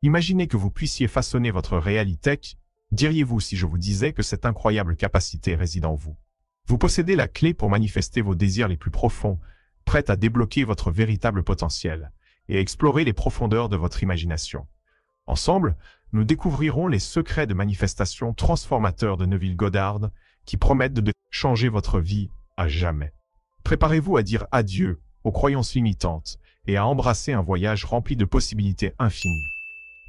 Imaginez que vous puissiez façonner votre réalité. Diriez-vous si je vous disais que cette incroyable capacité réside en vous? Vous possédez la clé pour manifester vos désirs les plus profonds, prête à débloquer votre véritable potentiel et explorer les profondeurs de votre imagination. Ensemble, nous découvrirons les secrets de manifestation transformateurs de Neville Goddard qui promettent de changer votre vie à jamais. Préparez-vous à dire adieu aux croyances limitantes et à embrasser un voyage rempli de possibilités infinies.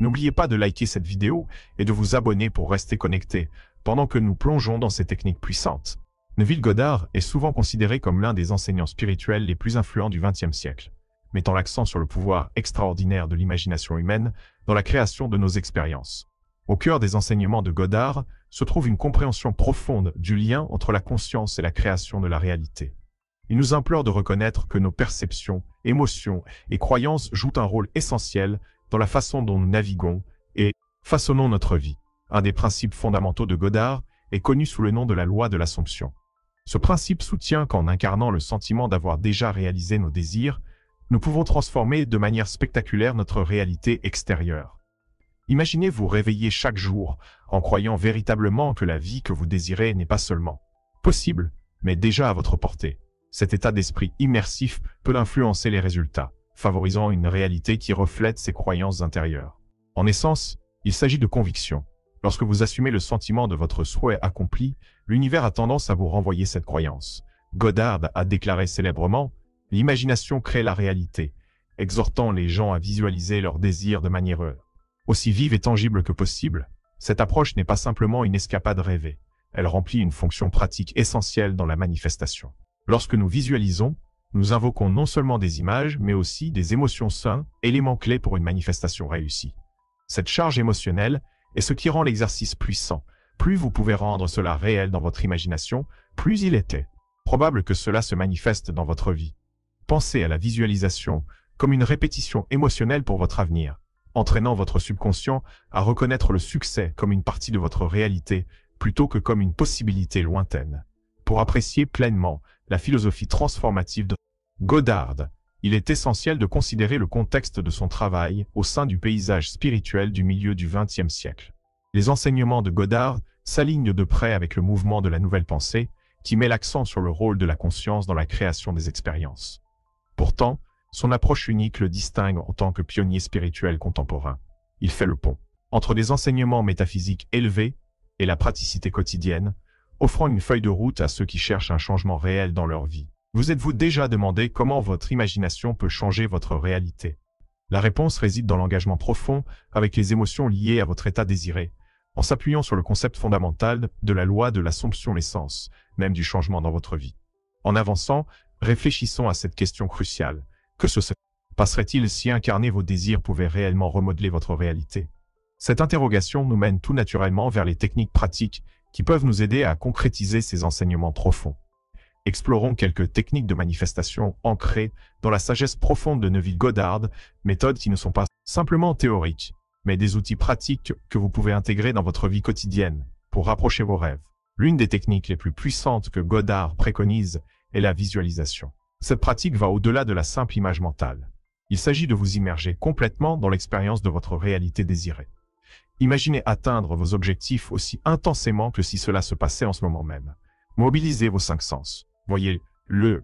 N'oubliez pas de liker cette vidéo et de vous abonner pour rester connecté pendant que nous plongeons dans ces techniques puissantes. Neville Goddard est souvent considéré comme l'un des enseignants spirituels les plus influents du XXe siècle, mettant l'accent sur le pouvoir extraordinaire de l'imagination humaine dans la création de nos expériences. Au cœur des enseignements de Goddard se trouve une compréhension profonde du lien entre la conscience et la création de la réalité. Il nous implore de reconnaître que nos perceptions, émotions et croyances jouent un rôle essentiel dans la façon dont nous naviguons et façonnons notre vie. Un des principes fondamentaux de Goddard est connu sous le nom de la loi de l'Assomption. Ce principe soutient qu'en incarnant le sentiment d'avoir déjà réalisé nos désirs, nous pouvons transformer de manière spectaculaire notre réalité extérieure. Imaginez vous réveiller chaque jour en croyant véritablement que la vie que vous désirez n'est pas seulement possible, mais déjà à votre portée. Cet état d'esprit immersif peut influencer les résultats, favorisant une réalité qui reflète ses croyances intérieures. En essence, il s'agit de conviction. Lorsque vous assumez le sentiment de votre souhait accompli, l'univers a tendance à vous renvoyer cette croyance. Goddard a déclaré célèbrement « L'imagination crée la réalité », exhortant les gens à visualiser leurs désirs de manière aussi vive et tangible que possible. Cette approche n'est pas simplement une escapade rêvée, elle remplit une fonction pratique essentielle dans la manifestation. Lorsque nous visualisons, nous invoquons non seulement des images, mais aussi des émotions saines, éléments clés pour une manifestation réussie. Cette charge émotionnelle est ce qui rend l'exercice puissant. Plus vous pouvez rendre cela réel dans votre imagination, plus il était probable que cela se manifeste dans votre vie. Pensez à la visualisation comme une répétition émotionnelle pour votre avenir, entraînant votre subconscient à reconnaître le succès comme une partie de votre réalité plutôt que comme une possibilité lointaine. Pour apprécier pleinement la philosophie transformative de Goddard, il est essentiel de considérer le contexte de son travail au sein du paysage spirituel du milieu du XXe siècle. Les enseignements de Goddard s'alignent de près avec le mouvement de la nouvelle pensée qui met l'accent sur le rôle de la conscience dans la création des expériences. Pourtant, son approche unique le distingue en tant que pionnier spirituel contemporain. Il fait le pont entre des enseignements métaphysiques élevés et la praticité quotidienne, offrant une feuille de route à ceux qui cherchent un changement réel dans leur vie. Vous êtes-vous déjà demandé comment votre imagination peut changer votre réalité? La réponse réside dans l'engagement profond avec les émotions liées à votre état désiré, en s'appuyant sur le concept fondamental de la loi de l'Assomption, l'essence même du changement dans votre vie. En avançant, réfléchissons à cette question cruciale. Que se passerait-il si incarner vos désirs pouvait réellement remodeler votre réalité? Cette interrogation nous mène tout naturellement vers les techniques pratiques qui peuvent nous aider à concrétiser ces enseignements profonds. Explorons quelques techniques de manifestation ancrées dans la sagesse profonde de Neville Goddard, méthodes qui ne sont pas simplement théoriques, mais des outils pratiques que vous pouvez intégrer dans votre vie quotidienne pour rapprocher vos rêves. L'une des techniques les plus puissantes que Goddard préconise est la visualisation. Cette pratique va au-delà de la simple image mentale. Il s'agit de vous immerger complètement dans l'expérience de votre réalité désirée. Imaginez atteindre vos objectifs aussi intensément que si cela se passait en ce moment même. Mobilisez vos 5 sens. Voyez le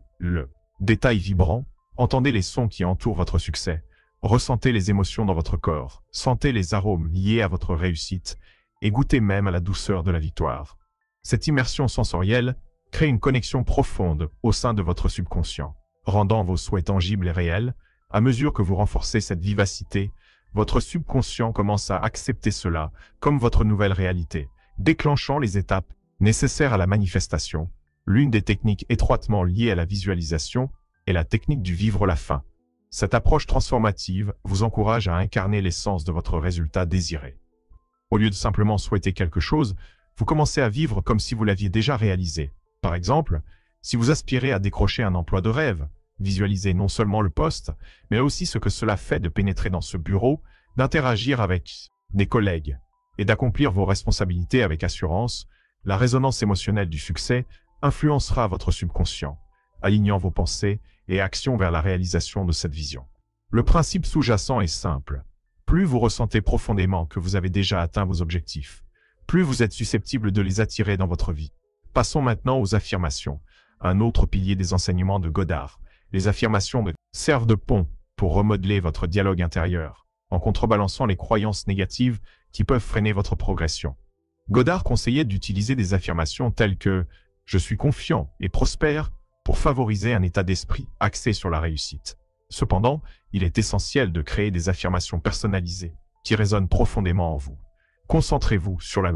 détail vibrant, entendez les sons qui entourent votre succès, ressentez les émotions dans votre corps, sentez les arômes liés à votre réussite et goûtez même à la douceur de la victoire. Cette immersion sensorielle crée une connexion profonde au sein de votre subconscient, rendant vos souhaits tangibles et réels. À mesure que vous renforcez cette vivacité, votre subconscient commence à accepter cela comme votre nouvelle réalité, déclenchant les étapes nécessaires à la manifestation. L'une des techniques étroitement liées à la visualisation est la technique du vivre la fin. Cette approche transformative vous encourage à incarner l'essence de votre résultat désiré. Au lieu de simplement souhaiter quelque chose, vous commencez à vivre comme si vous l'aviez déjà réalisé. Par exemple, si vous aspirez à décrocher un emploi de rêve, visualisez non seulement le poste, mais aussi ce que cela fait de pénétrer dans ce bureau, d'interagir avec des collègues et d'accomplir vos responsabilités avec assurance. La résonance émotionnelle du succès influencera votre subconscient, alignant vos pensées et actions vers la réalisation de cette vision. Le principe sous-jacent est simple. Plus vous ressentez profondément que vous avez déjà atteint vos objectifs, plus vous êtes susceptible de les attirer dans votre vie. Passons maintenant aux affirmations, un autre pilier des enseignements de Godard. Les affirmations servent de pont pour remodeler votre dialogue intérieur, en contrebalançant les croyances négatives qui peuvent freiner votre progression. Godard conseillait d'utiliser des affirmations telles que « Je suis confiant et prospère » pour favoriser un état d'esprit axé sur la réussite. Cependant, il est essentiel de créer des affirmations personnalisées qui résonnent profondément en vous. Concentrez-vous sur la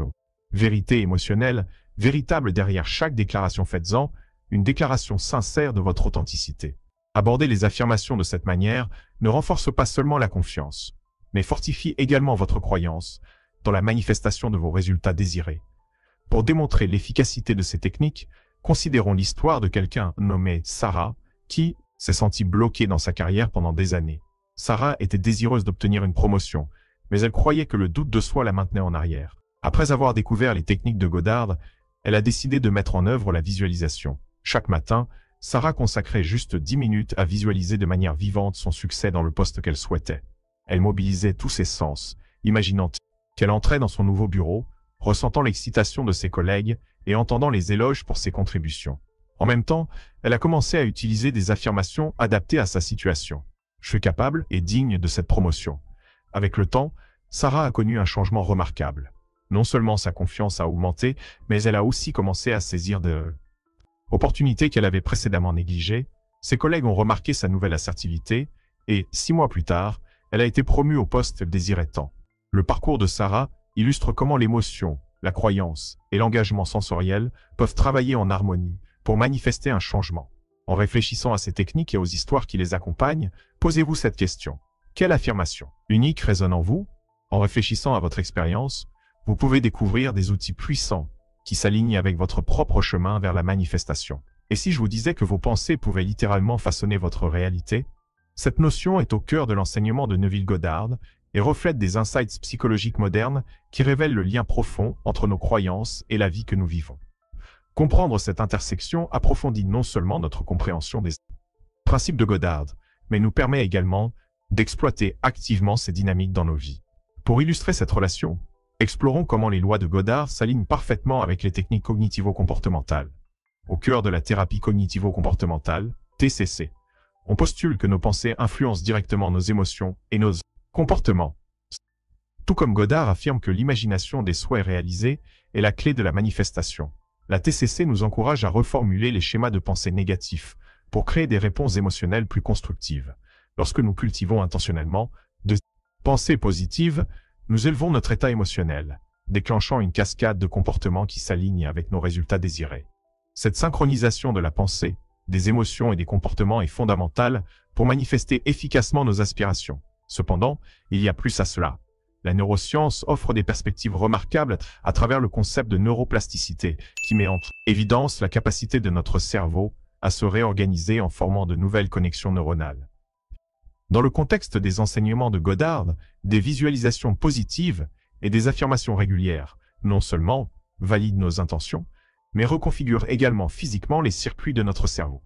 vérité émotionnelle, véritable derrière chaque déclaration faites-en, une déclaration sincère de votre authenticité. Aborder les affirmations de cette manière ne renforce pas seulement la confiance, mais fortifie également votre croyance dans la manifestation de vos résultats désirés. Pour démontrer l'efficacité de ces techniques, considérons l'histoire de quelqu'un nommé Sarah, qui s'est sentie bloquée dans sa carrière pendant des années. Sarah était désireuse d'obtenir une promotion, mais elle croyait que le doute de soi la maintenait en arrière. Après avoir découvert les techniques de Godard, elle a décidé de mettre en œuvre la visualisation. Chaque matin, Sarah consacrait juste 10 minutes à visualiser de manière vivante son succès dans le poste qu'elle souhaitait. Elle mobilisait tous ses sens, imaginant qu'elle entrait dans son nouveau bureau, ressentant l'excitation de ses collègues et entendant les éloges pour ses contributions. En même temps, elle a commencé à utiliser des affirmations adaptées à sa situation. « Je suis capable et digne de cette promotion ». Avec le temps, Sarah a connu un changement remarquable. Non seulement sa confiance a augmenté, mais elle a aussi commencé à saisir de opportunités qu'elle avait précédemment négligées. Ses collègues ont remarqué sa nouvelle assertivité et, 6 mois plus tard, elle a été promue au poste qu'elle désirait tant. Le parcours de Sarah illustre comment l'émotion, la croyance et l'engagement sensoriel peuvent travailler en harmonie pour manifester un changement. En réfléchissant à ces techniques et aux histoires qui les accompagnent, posez-vous cette question. Quelle affirmation unique résonne en vous? En réfléchissant à votre expérience, vous pouvez découvrir des outils puissants qui s'alignent avec votre propre chemin vers la manifestation. Et si je vous disais que vos pensées pouvaient littéralement façonner votre réalité? Cette notion est au cœur de l'enseignement de Neville Goddard et reflète des insights psychologiques modernes qui révèlent le lien profond entre nos croyances et la vie que nous vivons. Comprendre cette intersection approfondit non seulement notre compréhension des principes de Goddard, mais nous permet également d'exploiter activement ces dynamiques dans nos vies. Pour illustrer cette relation, explorons comment les lois de Goddard s'alignent parfaitement avec les techniques cognitivo-comportementales. Au cœur de la thérapie cognitivo-comportementale, TCC, on postule que nos pensées influencent directement nos émotions et nos comportements. Tout comme Goddard affirme que l'imagination des souhaits réalisés est la clé de la manifestation, la TCC nous encourage à reformuler les schémas de pensée négatifs pour créer des réponses émotionnelles plus constructives. Lorsque nous cultivons intentionnellement de pensées positives, nous élevons notre état émotionnel, déclenchant une cascade de comportements qui s'alignent avec nos résultats désirés. Cette synchronisation de la pensée, des émotions et des comportements est fondamentale pour manifester efficacement nos aspirations. Cependant, il y a plus à cela. La neuroscience offre des perspectives remarquables à travers le concept de neuroplasticité qui met en évidence la capacité de notre cerveau à se réorganiser en formant de nouvelles connexions neuronales. Dans le contexte des enseignements de Goddard, des visualisations positives et des affirmations régulières, non seulement valident nos intentions, mais reconfigurent également physiquement les circuits de notre cerveau.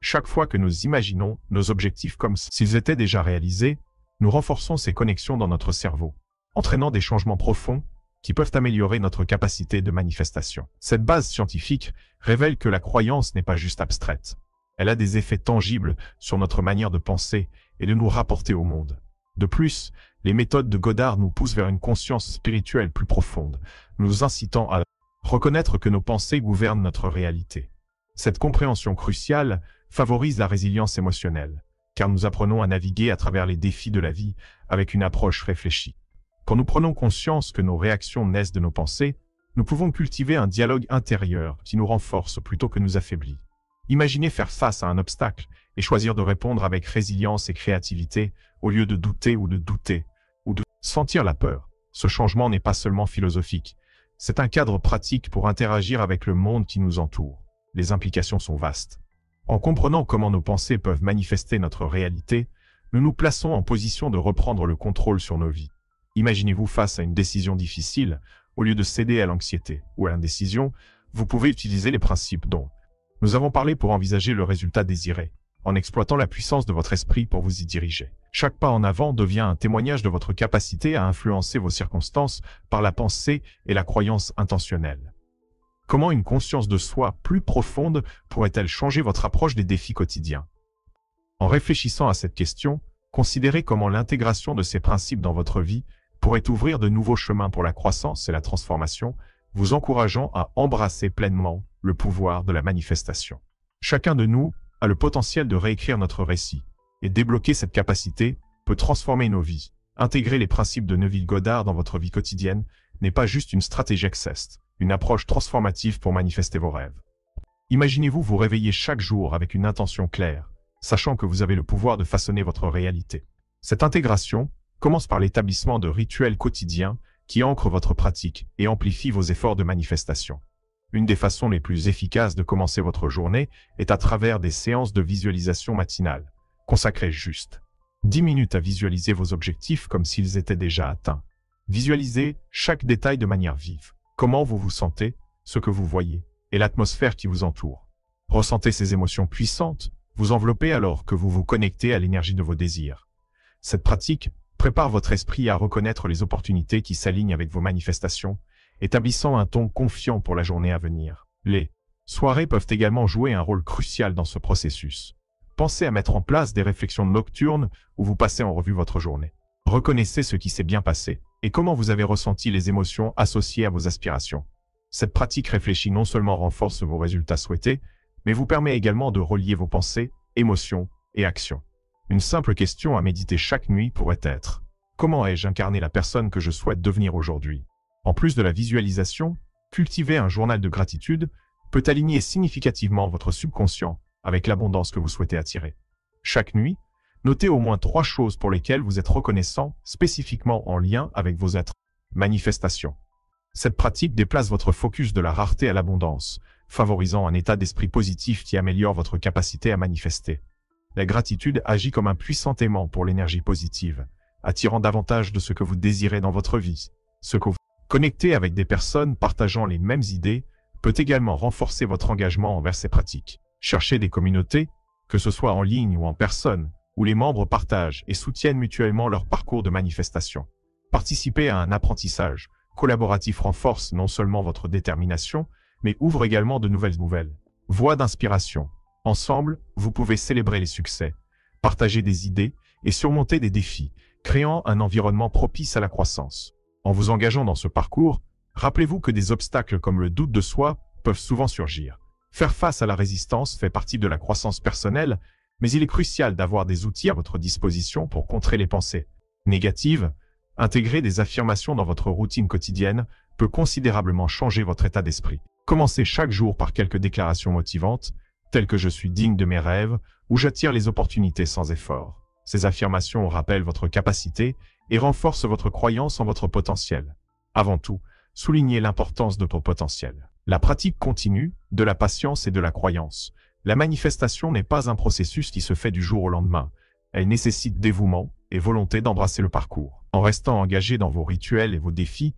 Chaque fois que nous imaginons nos objectifs comme s'ils étaient déjà réalisés, nous renforçons ces connexions dans notre cerveau, entraînant des changements profonds qui peuvent améliorer notre capacité de manifestation. Cette base scientifique révèle que la croyance n'est pas juste abstraite. Elle a des effets tangibles sur notre manière de penser et de nous rapporter au monde. De plus, les méthodes de Goddard nous poussent vers une conscience spirituelle plus profonde, nous incitant à reconnaître que nos pensées gouvernent notre réalité. Cette compréhension cruciale favorise la résilience émotionnelle, car nous apprenons à naviguer à travers les défis de la vie avec une approche réfléchie. Quand nous prenons conscience que nos réactions naissent de nos pensées, nous pouvons cultiver un dialogue intérieur qui nous renforce plutôt que nous affaiblit. Imaginez faire face à un obstacle et choisir de répondre avec résilience et créativité au lieu de douter ou de sentir la peur. Ce changement n'est pas seulement philosophique, c'est un cadre pratique pour interagir avec le monde qui nous entoure. Les implications sont vastes. En comprenant comment nos pensées peuvent manifester notre réalité, nous nous plaçons en position de reprendre le contrôle sur nos vies. Imaginez-vous face à une décision difficile, au lieu de céder à l'anxiété ou à l'indécision, vous pouvez utiliser les principes dont nous avons parlé pour envisager le résultat désiré. en exploitant la puissance de votre esprit pour vous y diriger. Chaque pas en avant devient un témoignage de votre capacité à influencer vos circonstances par la pensée et la croyance intentionnelle. Comment une conscience de soi plus profonde pourrait-elle changer votre approche des défis quotidiens? En réfléchissant à cette question, considérez comment l'intégration de ces principes dans votre vie pourrait ouvrir de nouveaux chemins pour la croissance et la transformation, vous encourageant à embrasser pleinement le pouvoir de la manifestation. Chacun de nous a le potentiel de réécrire notre récit, et débloquer cette capacité peut transformer nos vies. Intégrer les principes de Neville Goddard dans votre vie quotidienne n'est pas juste une stratégie Access, une approche transformative pour manifester vos rêves. Imaginez-vous vous réveiller chaque jour avec une intention claire, sachant que vous avez le pouvoir de façonner votre réalité. Cette intégration commence par l'établissement de rituels quotidiens qui ancrent votre pratique et amplifient vos efforts de manifestation. Une des façons les plus efficaces de commencer votre journée est à travers des séances de visualisation matinale. Consacrez juste 10 minutes à visualiser vos objectifs comme s'ils étaient déjà atteints. Visualisez chaque détail de manière vive. Comment vous vous sentez, ce que vous voyez, et l'atmosphère qui vous entoure. Ressentez ces émotions puissantes, vous enveloppez alors que vous vous connectez à l'énergie de vos désirs. Cette pratique prépare votre esprit à reconnaître les opportunités qui s'alignent avec vos manifestations, établissant un ton confiant pour la journée à venir. Les soirées peuvent également jouer un rôle crucial dans ce processus. Pensez à mettre en place des réflexions nocturnes où vous passez en revue votre journée. Reconnaissez ce qui s'est bien passé et comment vous avez ressenti les émotions associées à vos aspirations. Cette pratique réfléchie non seulement renforce vos résultats souhaités, mais vous permet également de relier vos pensées, émotions et actions. Une simple question à méditer chaque nuit pourrait être « Comment ai-je incarné la personne que je souhaite devenir aujourd'hui ?» En plus de la visualisation, cultiver un journal de gratitude peut aligner significativement votre subconscient avec l'abondance que vous souhaitez attirer. Chaque nuit, notez au moins 3 choses pour lesquelles vous êtes reconnaissant, spécifiquement en lien avec vos manifestations. Cette pratique déplace votre focus de la rareté à l'abondance, favorisant un état d'esprit positif qui améliore votre capacité à manifester. La gratitude agit comme un puissant aimant pour l'énergie positive, attirant davantage de ce que vous désirez dans votre vie. Ce que vous connectez avec des personnes partageant les mêmes idées peut également renforcer votre engagement envers ces pratiques. Cherchez des communautés, que ce soit en ligne ou en personne, où les membres partagent et soutiennent mutuellement leur parcours de manifestation. Participer à un apprentissage collaboratif renforce non seulement votre détermination, mais ouvre également de nouvelles voies d'inspiration. Ensemble, vous pouvez célébrer les succès, partager des idées et surmonter des défis, créant un environnement propice à la croissance. En vous engageant dans ce parcours, rappelez-vous que des obstacles comme le doute de soi peuvent souvent surgir. Faire face à la résistance fait partie de la croissance personnelle, mais il est crucial d'avoir des outils à votre disposition pour contrer les pensées négatives. Intégrer des affirmations dans votre routine quotidienne peut considérablement changer votre état d'esprit. Commencez chaque jour par quelques déclarations motivantes, telles que « Je suis digne de mes rêves » ou « J'attire les opportunités sans effort ». Ces affirmations rappellent votre capacité et renforcent votre croyance en votre potentiel. Avant tout, soulignez l'importance de votre potentiel. La pratique continue, de la patience et de la croyance. La manifestation n'est pas un processus qui se fait du jour au lendemain. Elle nécessite dévouement et volonté d'embrasser le parcours. En restant engagé dans vos rituels et vos défis,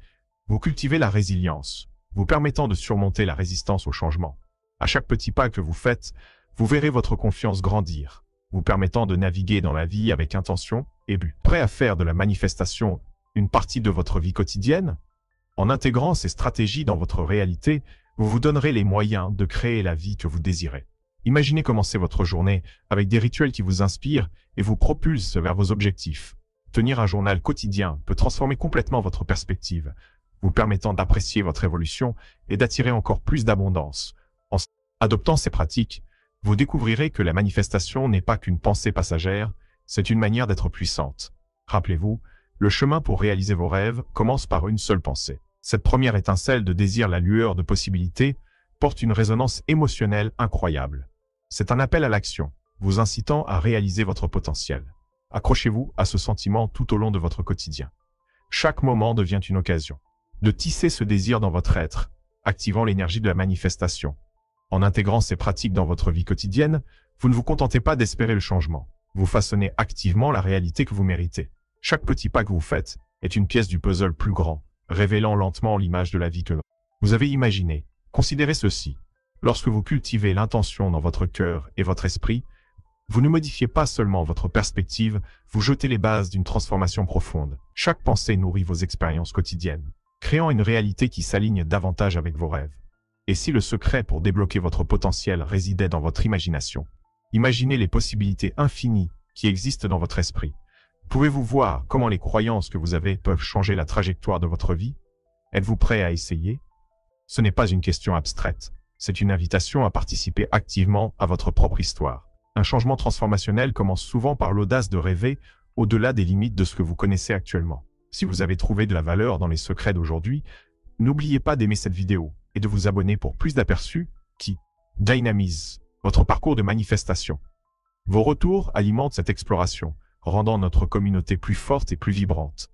vous cultivez la résilience, vous permettant de surmonter la résistance au changement. À chaque petit pas que vous faites, vous verrez votre confiance grandir, vous permettant de naviguer dans la vie avec intention et but. Prêt à faire de la manifestation une partie de votre vie quotidienne? En intégrant ces stratégies dans votre réalité, vous vous donnerez les moyens de créer la vie que vous désirez. Imaginez commencer votre journée avec des rituels qui vous inspirent et vous propulsent vers vos objectifs. Tenir un journal quotidien peut transformer complètement votre perspective, vous permettant d'apprécier votre évolution et d'attirer encore plus d'abondance. En adoptant ces pratiques, vous découvrirez que la manifestation n'est pas qu'une pensée passagère, c'est une manière d'être puissante. Rappelez-vous, le chemin pour réaliser vos rêves commence par une seule pensée. Cette première étincelle de désir, la lueur de possibilités, porte une résonance émotionnelle incroyable. C'est un appel à l'action, vous incitant à réaliser votre potentiel. Accrochez-vous à ce sentiment tout au long de votre quotidien. Chaque moment devient une occasion de tisser ce désir dans votre être, activant l'énergie de la manifestation. En intégrant ces pratiques dans votre vie quotidienne, vous ne vous contentez pas d'espérer le changement. Vous façonnez activement la réalité que vous méritez. Chaque petit pas que vous faites est une pièce du puzzle plus grand, révélant lentement l'image de la vie que vous avez imaginée. Considérez ceci. Lorsque vous cultivez l'intention dans votre cœur et votre esprit, Vous ne modifiez pas seulement votre perspective, vous jetez les bases d'une transformation profonde. Chaque pensée nourrit vos expériences quotidiennes, créant une réalité qui s'aligne davantage avec vos rêves. Et si le secret pour débloquer votre potentiel résidait dans votre imagination? Imaginez les possibilités infinies qui existent dans votre esprit. Pouvez-vous voir comment les croyances que vous avez peuvent changer la trajectoire de votre vie? Êtes-vous prêt à essayer? Ce n'est pas une question abstraite, c'est une invitation à participer activement à votre propre histoire. Un changement transformationnel commence souvent par l'audace de rêver au-delà des limites de ce que vous connaissez actuellement. Si vous avez trouvé de la valeur dans les secrets d'aujourd'hui, n'oubliez pas d'aimer cette vidéo et de vous abonner pour plus d'aperçus qui dynamisent votre parcours de manifestation. Vos retours alimentent cette exploration, rendant notre communauté plus forte et plus vibrante.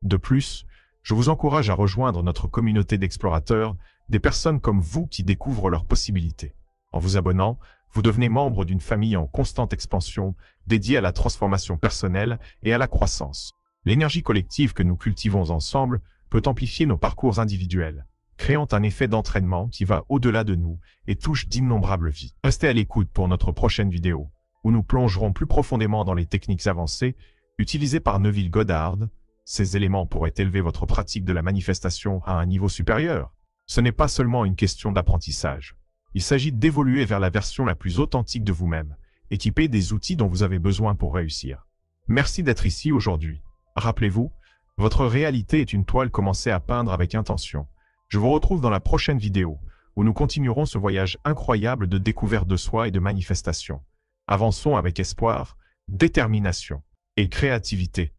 De plus, je vous encourage à rejoindre notre communauté d'explorateurs, des personnes comme vous qui découvrent leurs possibilités. En vous abonnant, vous devenez membre d'une famille en constante expansion, dédiée à la transformation personnelle et à la croissance. L'énergie collective que nous cultivons ensemble peut amplifier nos parcours individuels, créant un effet d'entraînement qui va au-delà de nous et touche d'innombrables vies. Restez à l'écoute pour notre prochaine vidéo, où nous plongerons plus profondément dans les techniques avancées utilisées par Neville Goddard. Ces éléments pourraient élever votre pratique de la manifestation à un niveau supérieur. Ce n'est pas seulement une question d'apprentissage. Il s'agit d'évoluer vers la version la plus authentique de vous-même, équipée des outils dont vous avez besoin pour réussir. Merci d'être ici aujourd'hui. Rappelez-vous, votre réalité est une toile commencée à peindre avec intention. Je vous retrouve dans la prochaine vidéo, où nous continuerons ce voyage incroyable de découverte de soi et de manifestation. Avançons avec espoir, détermination et créativité.